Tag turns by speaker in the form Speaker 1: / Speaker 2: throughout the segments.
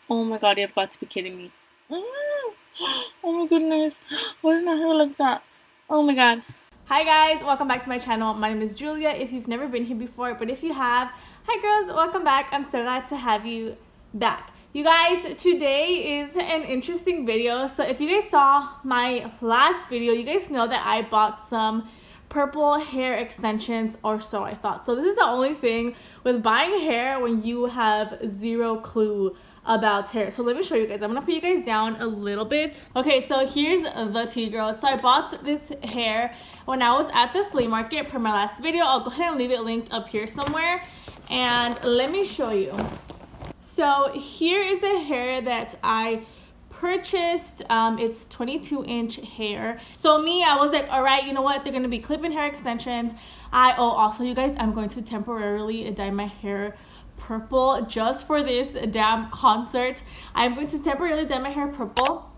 Speaker 1: Oh my god, you've got to be kidding me. Oh my goodness. Why did my hair like that? Oh my god. Hi guys, welcome back to my channel. My name is Julia if you've never been here before, but if you have, hi girls, welcome back. I'm so glad to have you back. You guys, today is an interesting video. So if you guys saw my last video, you guys know that I bought some purple hair extensions, or so I thought. So this is the only thing with buying hair when you have zero clue about hair. So let me show you guys. I'm gonna put you guys down a little bit. Okay, so here's the tea, girls. So I bought this hair when I was at the flea market per my last video. I'll go ahead and leave it linked up here somewhere, and let me show you. So here is a hair that I purchased. It's 22-inch hair. So me, I was like, all right, you know what, they're gonna be clip-in hair extensions. Also, you guys, I'm going to temporarily dye my hair purple just for this damn concert. I'm going to temporarily dye my hair purple.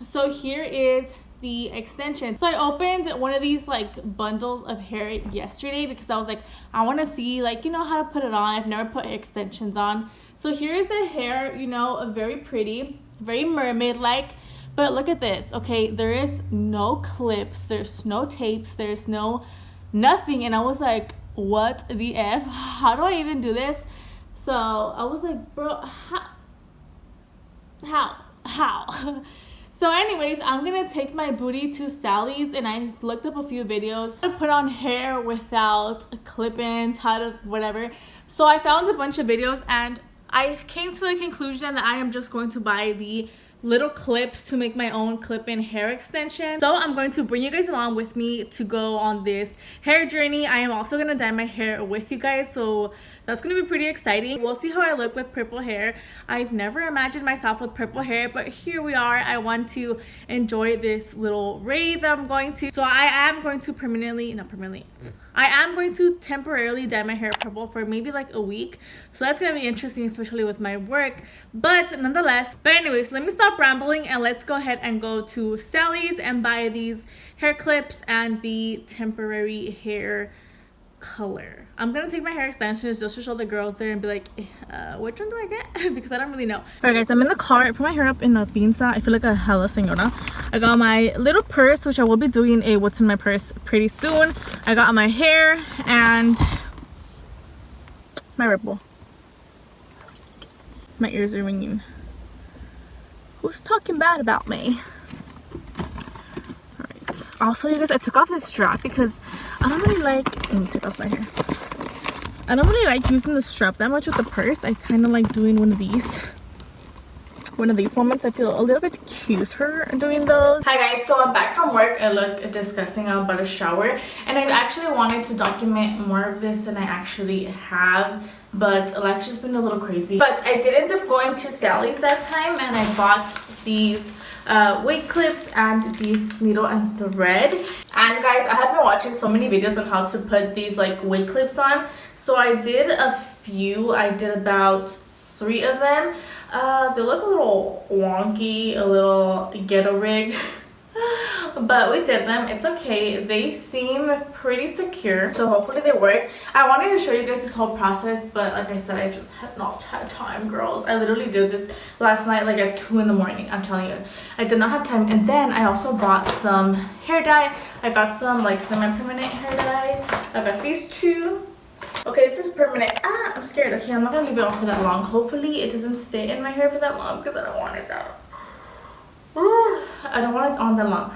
Speaker 1: So here is the extension. So I opened one of these like bundles of hair yesterday because I was like, I want to see, like, you know, how to put it on. I've never put extensions on. So here's the hair, you know, very pretty, very mermaid like. But look at this. Okay, there is no clips, there's no tapes, there's no nothing. And I was like, what the F? How do I even do this? So I was like, bro, how? So anyways, I'm gonna take my booty to Sally's, and I looked up a few videos how to put on hair without clip-ins, how to whatever. So I found a bunch of videos, and I came to the conclusion that I am just going to buy the little clips to make my own clip-in hair extension. So I'm going to bring you guys along with me to go on this hair journey. I am also gonna dye my hair with you guys, so that's gonna be pretty exciting. We'll see how I look with purple hair. I've never imagined myself with purple hair, but here we are. I want to enjoy this little rave that I'm going to. So I am going to I am going to temporarily dye my hair purple for maybe like a week. So that's gonna be interesting, especially with my work, but nonetheless. But anyways, let me stop rambling and let's go ahead and go to Sally's and buy these hair clips and the temporary hair color. I'm gonna take my hair extensions just to show the girls there and be like, which one do I get? Because I don't really know. Alright guys, I'm in the car. I put my hair up in a pinza. I feel like a hella señora. I got my little purse, which I will be doing a what's in my purse pretty soon. I got my hair and my ripple. My ears are ringing. Who's talking bad about me? Alright. Also, you guys, I took off this strap because I don't really like, let me take off my hair. I don't really like using the strap that much with the purse. I kind of like doing one of these moments. I feel a little bit cuter doing those. Hi guys, so I'm back from work. I look disgusting. I'm about to shower, and I actually wanted to document more of this than I actually have, but life's just been a little crazy. But I did end up going to Sally's that time, and I bought these wig clips and these needle and thread. And guys, I have been watching so many videos on how to put these like wig clips on, so I did a few. I did about 3 of them. They look a little wonky, a little ghetto rigged, but we did them. It's okay. They seem pretty secure, so hopefully they work. I wanted to show you guys this whole process, but like I said, I just have not had time, girls. I literally did this last night like at 2 in the morning. I'm telling you, I did not have time. And then I also bought some hair dye. I got some like semi-permanent hair dye. I got these 2. Okay, this is permanent. I'm scared. Okay, I'm not gonna leave it on for that long. Hopefully it doesn't stay in my hair for that long because I don't want it that. I don't want it on that long.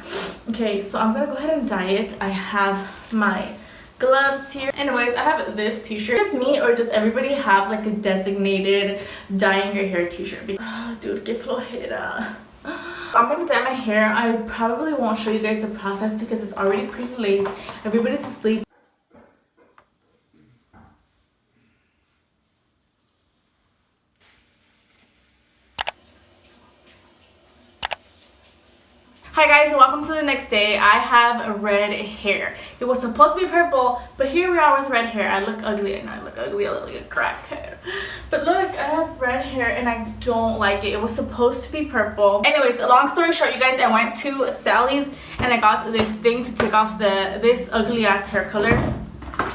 Speaker 1: Okay, so I'm gonna go ahead and dye it. I have my gloves here. Anyways, I have this t-shirt. Just me, or does everybody have like a designated dyeing your hair t-shirt? Dude, que flojera. I'm gonna dye my hair. I probably won't show you guys the process because it's already pretty late. Everybody's asleep. Hi guys, welcome to the next day. I have red hair. It was supposed to be purple, but here we are with red hair. I look ugly. I know I look ugly. I look like a crackhead. But look, I have red hair and I don't like it. It was supposed to be purple. Anyways, long story short, you guys, I went to Sally's and I got this thing to take off this ugly ass hair color.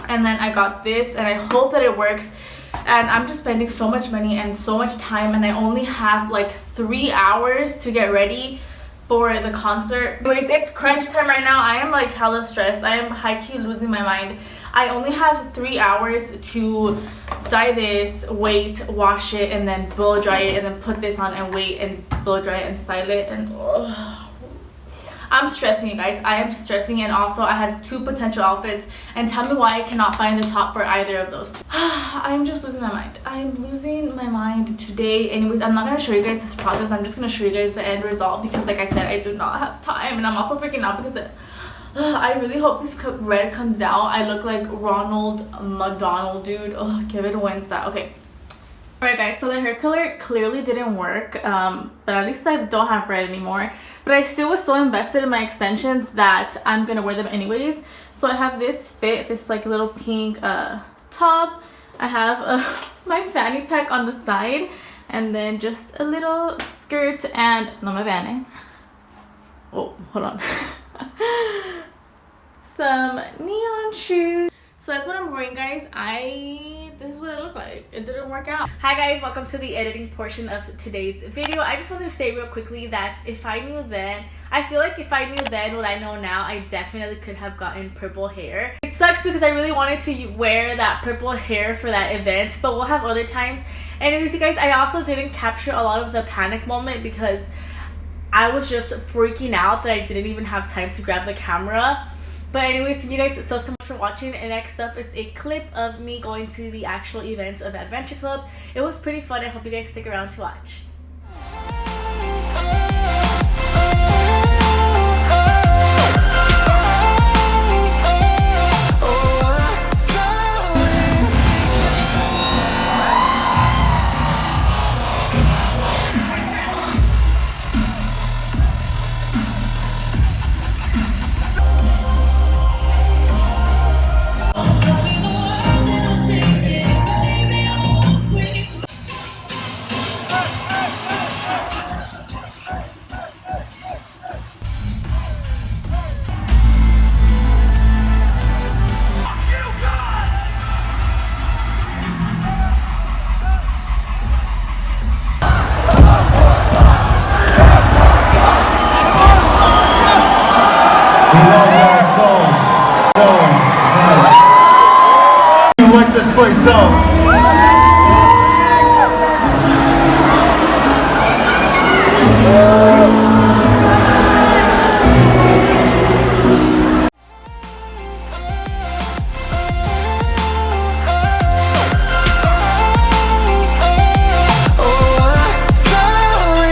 Speaker 1: And then I got this, and I hope that it works. and I'm just spending so much money and so much time, and I only have like 3 hours to get ready for the concert. Anyways, it's crunch time right now. I am like hella stressed. I am high-key losing my mind. I only have 3 hours to dye this, wait, wash it, and then blow dry it, and then put this on and wait and blow dry it and style it. And I'm stressing, you guys. I am stressing. And also I had 2 potential outfits, and tell me why I cannot find the top for either of those 2. I'm just losing my mind. I'm losing my mind today. Anyways, I'm not gonna show you guys this process. I'm just gonna show you guys the end result, because like I said, I do not have time, and I'm also freaking out because I really hope this red comes out. I look like Ronald McDonald, dude. Oh, give it a win. Okay. Alright guys, so the hair color clearly didn't work, but at least I don't have red anymore. But I still was so invested in my extensions that I'm gonna wear them anyways. So I have this fit, this like little pink top. I have my fanny pack on the side, and then just a little skirt and no me vean. Oh, hold on. Some neon shoes. So that's what I'm wearing, guys. This is what it looked like. It didn't work out. Hi guys, welcome to the editing portion of today's video. I just wanted to say real quickly that if I knew then, I feel like if I knew then what I know now, I definitely could have gotten purple hair. It sucks because I really wanted to wear that purple hair for that event, but we'll have other times. Anyways, you guys, I also didn't capture a lot of the panic moment because I was just freaking out that I didn't even have time to grab the camera. But anyways, thank you guys so much for watching. And next up is a clip of me going to the actual event of Adventure Club. It was pretty fun. I hope you guys stick around to watch.